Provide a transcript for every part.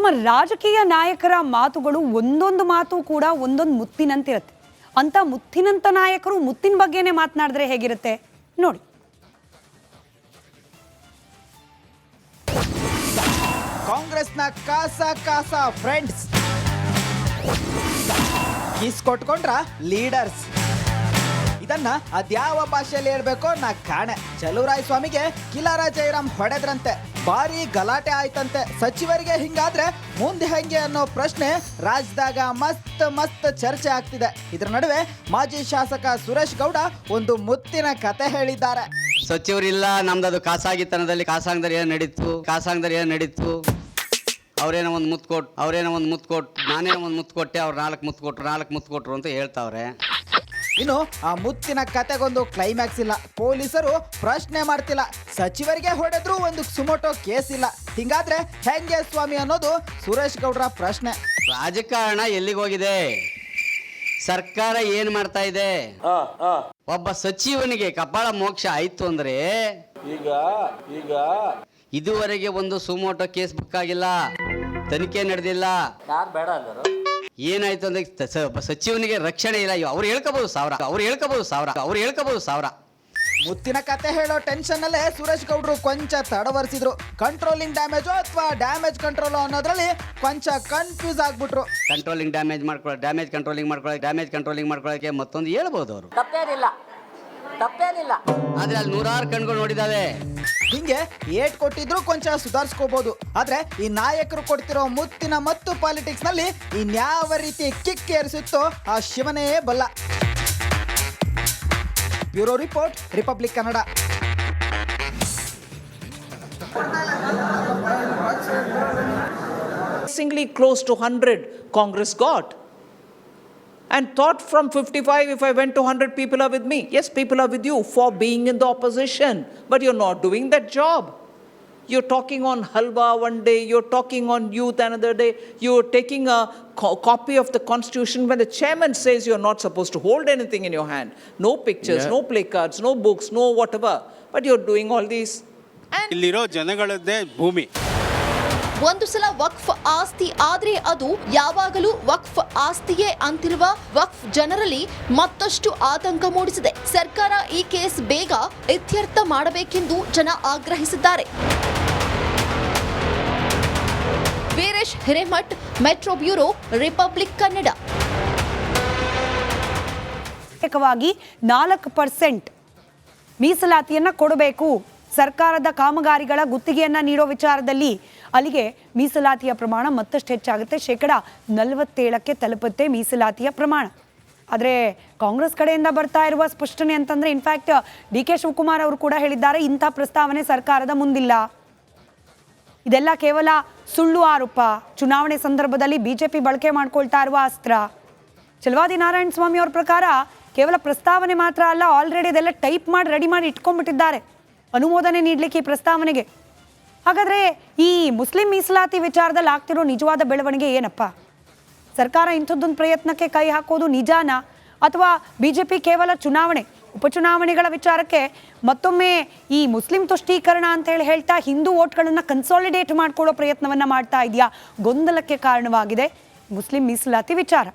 ನಮ್ಮ ರಾಜಕೀಯ ನಾಯಕರ ಮಾತುಗಳು ಒಂದೊಂದು ಮಾತು ಕೂಡ ಒಂದೊಂದು ಮುತ್ತಿನಂತಿರುತ್ತೆ. ಅಂತ ಮುತ್ತಿನಂತ ನಾಯಕರು ಮುತ್ತಿನ ಬಗ್ಗೆನೇ ಮಾತನಾಡಿದ್ರೆ ಹೇಗಿರುತ್ತೆ ನೋಡಿ. ಕಾಂಗ್ರೆಸ್ನ ಕಾಸ ಫ್ರೆಂಡ್ಸ್ ಕೊಟ್ಕೊಂಡ್ರ ಲೀಡರ್ಸ್. ಇದನ್ನ ಅದ್ಯಾವ ಭಾಷೆಯಲ್ಲಿ ಹೇಳ್ಬೇಕೋ ನಾ ಕಾಣೆ. ಚಲುವರಾಯ ಸ್ವಾಮಿಗೆ ಕಿಲಾರ ಜಯರಾಮ್ ಹೊಡೆದ್ರಂತೆ, ಭಾರಿ ಗಲಾಟೆ ಆಯ್ತಂತೆ. ಸಚಿವರಿಗೆ ಹಿಂಗಾದ್ರೆ ಮುಂದೆ ಹೆಂಗೆ ಅನ್ನೋ ಪ್ರಶ್ನೆ ರಾಜ್ಯದಾಗ ಮಸ್ತ್ ಚರ್ಚೆ ಆಗ್ತಿದೆ. ಇದರ ನಡುವೆ ಮಾಜಿ ಶಾಸಕ ಸುರೇಶ್ ಗೌಡ ಒಂದು ಮುತ್ತಿನ ಕತೆ ಹೇಳಿದ್ದಾರೆ. ಸಚಿವರಿಲ್ಲ, ನಮ್ದದು ಖಾಸಗಿತನದಲ್ಲಿ ಖಾಸಂಗದಲ್ಲಿ ಏನ್ ನಡೀತು, ಅವ್ರೇನೋ ಒಂದು ಮುತ್ತು ಕೊಟ್ಟು ನಾನೇನೋ ಒಂದು ಮುತ್ತು ಕೊಟ್ಟೆ, ಅವ್ರು 4 ಮುತ್ತು ಕೊಟ್ರು ಅಂತ ಹೇಳ್ತಾವ್ರೆ. ಇನ್ನು ಆ ಮುತ್ತಿನ ಕತೆಗೊಂದು ಕ್ಲೈಮ್ಯಾಕ್ಸ್ ಇಲ್ಲ. ಪೊಲೀಸರು ಪ್ರಶ್ನೆ ಮಾಡ್ತಿಲ್ಲ, ಸಚಿವರಿಗೆ ಹೊಡೆದ್ರು ಒಂದು ಸುಮೋಟೋ ಕೇಸ್ ಇಲ್ಲ. ಹಿಂಗಾದ್ರೆ ಹೆಂಗೆ ಸ್ವಾಮಿ ಅನ್ನೋದು ಸುರೇಶ್ ಗೌಡ್ರ ಪ್ರಶ್ನೆ. ರಾಜಕಾರಣ ಎಲ್ಲಿಗೆ ಹೋಗಿದೆ? ಸರ್ಕಾರ ಏನ್ ಮಾಡ್ತಾ ಇದೆ? ಒಬ್ಬ ಸಚಿವನಿಗೆ ಕಪಾಳ ಮೋಕ್ಷ ಆಯ್ತು ಅಂದ್ರೆ ಈಗ ಇದುವರೆಗೆ ಒಂದು ಸುಮೋಟೋ ಕೇಸ್ ಬುಕ್ ಆಗಿಲ್ಲ, ತನಿಖೆ ನಡೆದಿಲ್ಲ. ಏನಾಯ್ತು ಅಂದ್ರೆ ಸಚಿವನಿಗೆ ರಕ್ಷಣೆ ಇಲ್ಲ. ಅವ್ರು ಹೇಳ್ಕೋಬಹುದು ಸಾವಿರ. ಮುತ್ತಿನ ಕತೆ ಹೇಳೋ ಟೆನ್ಷನ್ ಅಲ್ಲೇ ಸುರೇಶ್ ಗೌಡ್ರು ಕೊಂಚ ತಡವರಿಸಿದ್ರು. ಕಂಟ್ರೋಲಿಂಗ್ ಡ್ಯಾಮೇಜ್ ಅಥವಾ ಡ್ಯಾಮೇಜ್ ಕಂಟ್ರೋಲ್ ಅನ್ನೋದ್ರಲ್ಲಿ ಕೊಂಚ ಕನ್ಫ್ಯೂಸ್ ಆಗ್ಬಿಟ್ರು. ಡ್ಯಾಮೇಜ್ ಕಂಟ್ರೋಲಿಂಗ್ ಮಾಡ್ಕೊಳ್ಳೋಕೆ ಮತ್ತೊಂದು ಹೇಳ್ಬೋದು ಅವರು, ತಪ್ಪೇನಿಲ್ಲ. ಆದ್ರೆ ಅಲ್ಲಿ 100 ಕಣ್ಗಳು ನೋಡಿದಾವೆ. ಹಿಂಗೆ ಏಟ್ ಕೊಟ್ಟಿದ್ರು ಕೊಂಚ ಸುಧಾರಿಸ್ಕೋಬಹುದು. ಆದ್ರೆ ಈ ನಾಯಕರು ಕೊಡ್ತಿರೋ ಮುತ್ತಿನ ಮತ್ತು ಪಾಲಿಟಿಕ್ಸ್ ನಲ್ಲಿ ಇನ್ಯಾವ ರೀತಿ ಕಿಕ್ ಏರಿಸುತ್ತೋ ಆ ಶಿವನೇ ಬಲ್ಲ. Bureau report, republic Kannada. Increasingly close to 100 Congress got, and thought from 55 if I went to 100 people are with me. Yes, people are with you for being in the opposition, but you're not doing that job. You're talking on halwa one day, you're talking on youth another day, you're taking a copy of the constitution when the chairman says you're not supposed to hold anything in your hand. No pictures, no placards, no books, no whatever, but you're doing all these. ಇಲ್ಲಿರೋ ಜನಗಳದ್ದೇ ಭೂಮಿ. ಒಂದು ಸಲ ವಕ್ಫ್ ಆಸ್ತಿ ಆದ್ರೆ ಅದು ಯಾವಾಗಲೂ ವಕ್ಫ್ ಆಸ್ತಿಯೇ ಅಂತಿರುವ ವಕ್ಫ್ ಜನರಲ್ಲಿ ಮತ್ತಷ್ಟು ಆತಂಕ ಮೂಡಿಸಿದೆ. ಸರ್ಕಾರ ಈ ಕೇಸ್ ಬೇಗ ಇತ್ಯರ್ಥ ಮಾಡಬೇಕೆಂದು ಜನ ಆಗ್ರಹಿಸಿದ್ದಾರೆ. Veeresh Hiremath, metro bureau, republic Kannada. 4% ಮೀಸಲಾತಿಯನ್ನ ಕೊಡಬೇಕು. ಸರ್ಕಾರದ ಕಾಮಗಾರಿಗಳ ಗುತ್ತಿಗೆಯನ್ನ ನೀಡೋ ವಿಚಾರದಲ್ಲಿ ಅಲ್ಲಿಗೆ ಮೀಸಲಾತಿಯ ಪ್ರಮಾಣ ಮತ್ತಷ್ಟು ಹೆಚ್ಚಾಗುತ್ತೆ. 47% ತಲುಪುತ್ತೆ ಮೀಸಲಾತಿಯ ಪ್ರಮಾಣ. ಆದರೆ ಕಾಂಗ್ರೆಸ್ ಕಡೆಯಿಂದ ಬರ್ತಾ ಇರುವ ಸ್ಪಷ್ಟನೆ ಅಂತಂದ್ರೆ, ಇನ್ಫ್ಯಾಕ್ಟ್ DK ಶಿವಕುಮಾರ್ ಅವರು ಕೂಡ ಹೇಳಿದ್ದಾರೆ, ಇಂಥ ಪ್ರಸ್ತಾವನೆ ಸರ್ಕಾರದ ಮುಂದಿಲ್ಲ, ಇದೆಲ್ಲ ಕೇವಲ ಸುಳ್ಳು ಆರೋಪ, ಚುನಾವಣೆ ಸಂದರ್ಭದಲ್ಲಿ ಬಿಜೆಪಿ ಬಳಕೆ ಮಾಡ್ಕೊಳ್ತಾ ಇರುವ ಅಸ್ತ್ರ. ಚಲವಾದಿ ನಾರಾಯಣ ಸ್ವಾಮಿ ಅವ್ರ ಪ್ರಕಾರ ಕೇವಲ ಪ್ರಸ್ತಾವನೆ ಮಾತ್ರ ಅಲ್ಲ, ಆಲ್ರೆಡಿ ಇದೆಲ್ಲ ಟೈಪ್ ಮಾಡಿ ರೆಡಿ ಮಾಡಿ ಇಟ್ಕೊಂಡ್ಬಿಟ್ಟಿದ್ದಾರೆ ಅನುಮೋದನೆ ನೀಡಲಿಕ್ಕೆ ಈ ಪ್ರಸ್ತಾವನೆಗೆ. ಹಾಗಾದರೆ ಈ ಮುಸ್ಲಿಂ ಮೀಸಲಾತಿ ವಿಚಾರದಲ್ಲಿ ಆಗ್ತಿರೋ ನಿಜವಾದ ಬೆಳವಣಿಗೆ ಏನಪ್ಪ? ಸರ್ಕಾರ ಇಂಥದ್ದೊಂದು ಪ್ರಯತ್ನಕ್ಕೆ ಕೈ ಹಾಕೋದು ನಿಜಾನಾ, ಅಥವಾ ಬಿಜೆಪಿ ಕೇವಲ ಉಪಚುನಾವಣೆಗಳ ವಿಚಾರಕ್ಕೆ ಮತ್ತೊಮ್ಮೆ ಈ ಮುಸ್ಲಿಂ ತುಷ್ಟೀಕರಣ ಅಂತ ಹೇಳ್ತಾ ಹಿಂದೂ ವೋಟ್ಗಳನ್ನು ಕನ್ಸಾಲಿಡೇಟ್ ಮಾಡ್ಕೊಳ್ಳೋ ಪ್ರಯತ್ನವನ್ನ ಮಾಡ್ತಾ ಇದೆಯಾ? ಗೊಂದಲಕ್ಕೆ ಕಾರಣವಾಗಿದೆ ಮುಸ್ಲಿಂ ಮೀಸಲಾತಿ ವಿಚಾರ.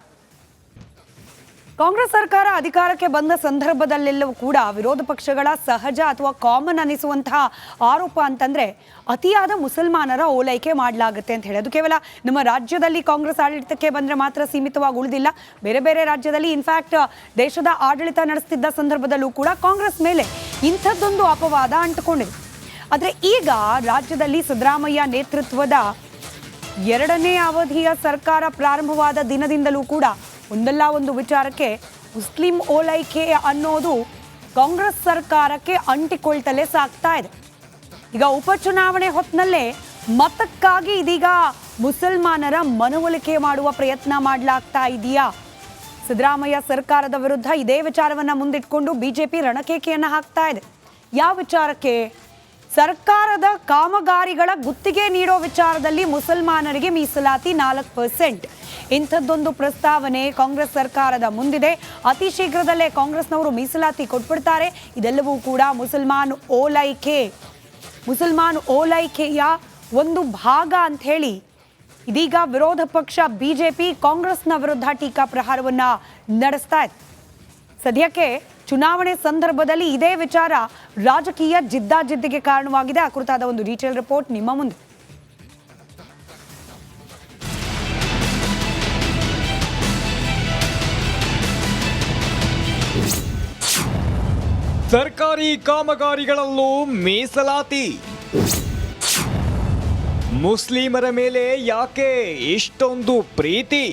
ಕಾಂಗ್ರೆಸ್ ಸರ್ಕಾರ ಅಧಿಕಾರಕ್ಕೆ ಬಂದ ಸಂದರ್ಭದಲ್ಲೆಲ್ಲವೂ ಕೂಡ ವಿರೋಧ ಪಕ್ಷಗಳ ಸಹಜ ಅಥವಾ ಕಾಮನ್ ಅನಿಸುವಂತಹ ಆರೋಪ ಅಂತಂದ್ರೆ ಅತಿಯಾದ ಮುಸಲ್ಮಾನರ ಓಲೈಕೆ ಮಾಡಲಾಗುತ್ತೆ ಅಂತ ಹೇಳಿ. ಅದು ಕೇವಲ ನಮ್ಮ ರಾಜ್ಯದಲ್ಲಿ ಕಾಂಗ್ರೆಸ್ ಆಡಳಿತಕ್ಕೆ ಬಂದರೆ ಮಾತ್ರ ಸೀಮಿತವಾಗಿ ಉಳಿದಿಲ್ಲ, ಬೇರೆ ಬೇರೆ ರಾಜ್ಯದಲ್ಲಿ ಇನ್ಫ್ಯಾಕ್ಟ್ ದೇಶದ ಆಡಳಿತ ನಡೆಸ್ತಿದ್ದ ಸಂದರ್ಭದಲ್ಲೂ ಕೂಡ ಕಾಂಗ್ರೆಸ್ ಮೇಲೆ ಇಂಥದ್ದೊಂದು ಅಪವಾದ ಅಂಟಿಕೊಂಡಿದೆ. ಆದರೆ ಈಗ ರಾಜ್ಯದಲ್ಲಿ ಸಿದ್ದರಾಮಯ್ಯ ನೇತೃತ್ವದ 2ನೇ ಅವಧಿಯ ಸರ್ಕಾರ ಪ್ರಾರಂಭವಾದ ದಿನದಿಂದಲೂ ಕೂಡ ಒಂದಲ್ಲ ಒಂದು ವಿಚಾರಕ್ಕೆ ಮುಸ್ಲಿಂ ಓಲೈಕೆ ಅನ್ನೋದು ಕಾಂಗ್ರೆಸ್ ಸರ್ಕಾರಕ್ಕೆ ಅಂಟಿಕೊಳ್ತಲೇ ಸಾಗ್ತಾ ಇದೆ. ಈಗ ಉಪಚುನಾವಣೆ ಹೊತ್ತಿನಲ್ಲೇ ಮತಕ್ಕಾಗಿ ಇದೀಗ ಮುಸಲ್ಮಾನರ ಮನವೊಲಿಕೆ ಮಾಡುವ ಪ್ರಯತ್ನ ಮಾಡಲಾಗ್ತಾ ಇದೆಯಾ? ಸಿದ್ದರಾಮಯ್ಯ ಸರ್ಕಾರದ ವಿರುದ್ಧ ಇದೇ ವಿಚಾರವನ್ನ ಮುಂದಿಟ್ಕೊಂಡು ಬಿಜೆಪಿ ರಣಕೇಕೆಯನ್ನ ಹಾಕ್ತಾ ಇದೆ. ಯಾವ ವಿಚಾರಕ್ಕೆ? ಸರ್ಕಾರದ ಕಾಮಗಾರಿಗಳ ಗುತ್ತಿಗೆ ನೀಡೋ ವಿಚಾರದಲ್ಲಿ ಮುಸಲ್ಮಾನರಿಗೆ ಮೀಸಲಾತಿ 4%. ಇಂಥದ್ದೊಂದು ಪ್ರಸ್ತಾವನೆ ಕಾಂಗ್ರೆಸ್ ಸರ್ಕಾರದ ಮುಂದಿದೆ. ಅತಿ ಶೀಘ್ರದಲ್ಲೇ ಕಾಂಗ್ರೆಸ್ನವರು ಮೀಸಲಾತಿ ಕೊಟ್ಬಿಡ್ತಾರೆ. ಇದೆಲ್ಲವೂ ಕೂಡ ಮುಸಲ್ಮಾನ್ ಓಲೈಕೆಯ ಒಂದು ಭಾಗ ಅಂತ ಹೇಳಿ ಇದೀಗ ವಿರೋಧ ಪಕ್ಷ ಬಿಜೆಪಿ ಕಾಂಗ್ರೆಸ್ನ ವಿರುದ್ಧ ಟೀಕಾ ಪ್ರಹಾರವನ್ನ ನಡೆಸ್ತಾ ಇದೆ. ಸದ್ಯಕ್ಕೆ ಚುನಾವಣೆ ಸಂದರ್ಭದಲ್ಲಿ ಇದೇ ವಿಚಾರ ರಾಜಕೀಯ ಜಿದ್ದಾಜಿದ್ದಿಗೆ ಕಾರಣವಾಗಿದೆ. ಆ ಕುರಿತಾದ ಒಂದು ಡೀಟೇಲ್ ರಿಪೋರ್ಟ್ ನಿಮ್ಮ ಮುಂದೆ. ಸರ್ಕಾರಿ ಕಾಮಗಾರಿಗಳಲ್ಲೂ ಮೀಸಲಾತಿ. ಮುಸ್ಲಿಮರ ಮೇಲೆ ಯಾಕೆ ಇಷ್ಟೊಂದು ಪ್ರೀತಿ?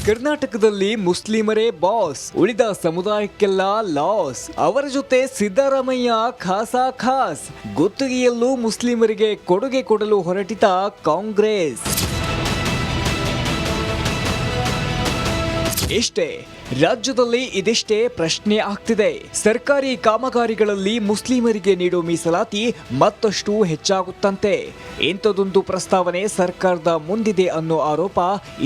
ಕರ್ನಾಟಕದಲ್ಲಿ ಮುಸ್ಲಿಮರೇ ಬಾಸ್, ಉಳಿದ ಸಮುದಾಯಕ್ಕೆಲ್ಲ ಲಾಸ್. ಅವರ ಜೊತೆ ಸಿದ್ದರಾಮಯ್ಯ ಖಾಸ್. ಗುತ್ತಿಗೆಯಲ್ಲೂ ಮುಸ್ಲಿಮರಿಗೆ ಕೊಡುಗೆ ಕೊಡಲು ಹೊರಟಿದ ಕಾಂಗ್ರೆಸ್. ಇಷ್ಟೇ, ರಾಜ್ಯದಲ್ಲಿ ಇದಿಷ್ಟೇ ಪ್ರಶ್ನೆ ಆಗ್ತಿದೆ. ಸರ್ಕಾರಿ ಕಾಮಗಾರಿಗಳಲ್ಲಿ ಮುಸ್ಲಿಮರಿಗೆ ನೀಡೋ ಮೀಸಲಾತಿ ಮತ್ತಷ್ಟು ಹೆಚ್ಚಾಗುತ್ತಂತೆ. ಇಂಥದೊಂದು ಪ್ರಸ್ತಾವನೆ ಸರ್ಕಾರದ ಮುಂದಿದೆ ಅನ್ನೋ ಆರೋಪ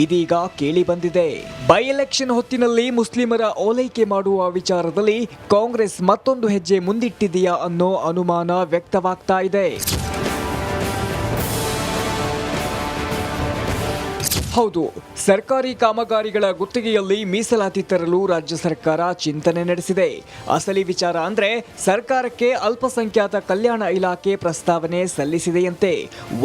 ಇದೀಗ ಕೇಳಿ ಬಂದಿದೆ. ಬೈ ಎಲೆಕ್ಷನ್ ಹೊತ್ತಿನಲ್ಲಿ ಮುಸ್ಲಿಮರ ಓಲೈಕೆ ಮಾಡುವ ವಿಚಾರದಲ್ಲಿ ಕಾಂಗ್ರೆಸ್ ಮತ್ತೊಂದು ಹೆಜ್ಜೆ ಮುಂದಿಟ್ಟಿದೆಯಾ ಅನ್ನೋ ಅನುಮಾನ ವ್ಯಕ್ತವಾಗ್ತಾ ಇದೆ. ಹೌದು, ಸರ್ಕಾರಿ ಕಾಮಗಾರಿಗಳ ಗುತ್ತಿಗೆಯಲ್ಲಿ ಮೀಸಲಾತಿ ತರಲು ರಾಜ್ಯ ಸರ್ಕಾರ ಚಿಂತನೆ ನಡೆಸಿದೆ. ಅಸಲಿ ವಿಚಾರ ಅಂದ್ರೆ ಸರ್ಕಾರಕ್ಕೆ ಅಲ್ಪಸಂಖ್ಯಾತ ಕಲ್ಯಾಣ ಇಲಾಖೆ ಪ್ರಸ್ತಾವನೆ ಸಲ್ಲಿಸಿದೆಯಂತೆ.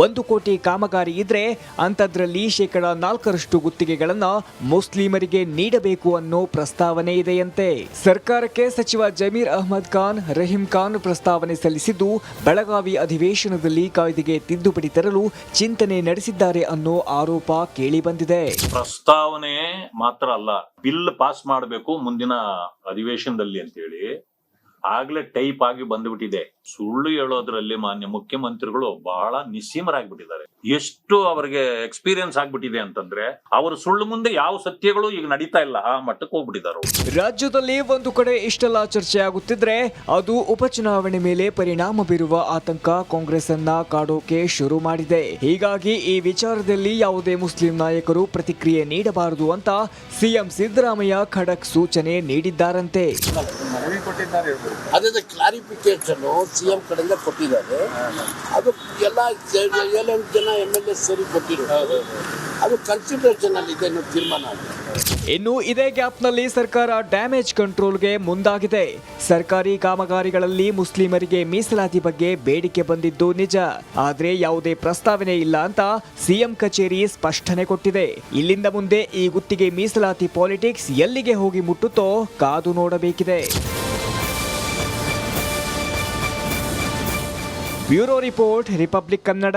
1 ಕೋಟಿ ಕಾಮಗಾರಿ ಇದ್ರೆ ಅಂಥದ್ರಲ್ಲಿ 4% ಗುತ್ತಿಗೆಗಳನ್ನ ಮುಸ್ಲಿಮರಿಗೆ ನೀಡಬೇಕು ಅನ್ನೋ ಪ್ರಸ್ತಾವನೆ ಇದೆಯಂತೆ. ಸರ್ಕಾರಕ್ಕೆ ಸಚಿವ ಜಮೀರ್ ಅಹ್ಮದ್ ಖಾನ್, ರಹೀಂ ಖಾನ್ ಪ್ರಸ್ತಾವನೆ ಸಲ್ಲಿಸಿದ್ದು, ಬೆಳಗಾವಿ ಅಧಿವೇಶನದಲ್ಲಿ ಕಾಯ್ದೆಗೆ ತಿದ್ದುಪಡಿ ತರಲು ಚಿಂತನೆ ನಡೆಸಿದ್ದಾರೆ ಅನ್ನೋ ಆರೋಪ ಕೇಳಿ ಬಂದಿದೆ. ಪ್ರಸ್ತಾವನೆ ಮಾತ್ರ ಅಲ್ಲ, ಬಿಲ್ ಪಾಸ್ ಮಾಡಬೇಕು ಮುಂದಿನ ಅಧಿವೇಶನದಲ್ಲಿ ಅಂತೇಳಿ ಆಗ್ಲೇ ಟೈಪ್ ಆಗಿ ಬಂದ್ಬಿಟ್ಟಿದೆ. ಸುಳ್ಳು ಹೇಳೋದ್ರಲ್ಲಿ ಮಾನ್ಯ ಮುಖ್ಯಮಂತ್ರಿಗಳು ಬಹಳ ನಿಸ್ಸೀಮರಾಗ್ಬಿಟ್ಟಿದ್ದಾರೆ. ಎಷ್ಟು ಅವರಿಗೆ ಎಕ್ಸ್ಪೀರಿಯನ್ಸ್ ಆಗ್ಬಿಟ್ಟಿದೆ ಅಂತಂದ್ರೆ ಅವರು ಸುಳ್ಳು ಮುಂದೆ ಯಾವ ಸತ್ಯಗಳು ಈಗ ನಡೀತಾ ಇಲ್ಲ, ಆ ಮಟ್ಟಕ್ಕೆ ಹೋಗ್ಬಿಟ್ಟಿದ್ದಾರೆ. ರಾಜ್ಯದಲ್ಲಿ ಒಂದು ಕಡೆ ಇಷ್ಟೆಲ್ಲ ಚರ್ಚೆ ಆಗುತ್ತಿದ್ರೆ ಅದು ಉಪಚುನಾವಣೆ ಮೇಲೆ ಪರಿಣಾಮ ಬೀರುವ ಆತಂಕ ಕಾಂಗ್ರೆಸ್ ಅನ್ನ ಕಾಡೋಕೆ ಶುರು ಮಾಡಿದೆ. ಹೀಗಾಗಿ ಈ ವಿಚಾರದಲ್ಲಿ ಯಾವುದೇ ಮುಸ್ಲಿಂ ನಾಯಕರು ಪ್ರತಿಕ್ರಿಯೆ ನೀಡಬಾರದು ಅಂತ ಸಿಎಂ ಸಿದ್ದರಾಮಯ್ಯ ಖಡಕ್ ಸೂಚನೆ ನೀಡಿದ್ದಾರಂತೆ. ಅದೇ ಕ್ಲಾರಿಫಿಕೇಶನ್ ಸಿಎಂ ಕಡೆಯಿಂದ ಕೊಟ್ಟಿದ್ದಾರೆ. ಅದು ಎಲ್ಲ 7 ಜನ MLA ಸೇರಿ ಕೊಟ್ಟಿರೋದು. ಅದು ಕನ್ಸಿಡರೇಷನ್ ಅಲ್ಲಿ ಇದೆ, ತೀರ್ಮಾನ ಆಗಿದೆ. ಇನ್ನು ಇದೇ ಗ್ಯಾಪ್ನಲ್ಲಿ ಸರ್ಕಾರ ಡ್ಯಾಮೇಜ್ ಕಂಟ್ರೋಲ್ಗೆ ಮುಂದಾಗಿದೆ. ಸರ್ಕಾರಿ ಕಾಮಗಾರಿಗಳಲ್ಲಿ ಮುಸ್ಲಿಮರಿಗೆ ಮೀಸಲಾತಿ ಬಗ್ಗೆ ಬೇಡಿಕೆ ಬಂದಿದ್ದು ನಿಜ, ಆದ್ರೆ ಯಾವುದೇ ಪ್ರಸ್ತಾವನೆ ಇಲ್ಲ ಅಂತ ಸಿಎಂ ಕಚೇರಿ ಸ್ಪಷ್ಟನೆ ಕೊಟ್ಟಿದೆ. ಇಲ್ಲಿಂದ ಮುಂದೆ ಈ ಗುತ್ತಿಗೆ ಮೀಸಲಾತಿ ಪಾಲಿಟಿಕ್ಸ್ ಎಲ್ಲಿಗೆ ಹೋಗಿ ಮುಟ್ಟುತ್ತೋ ಕಾದು ನೋಡಬೇಕಿದೆ. Bureau report, republic Kannada.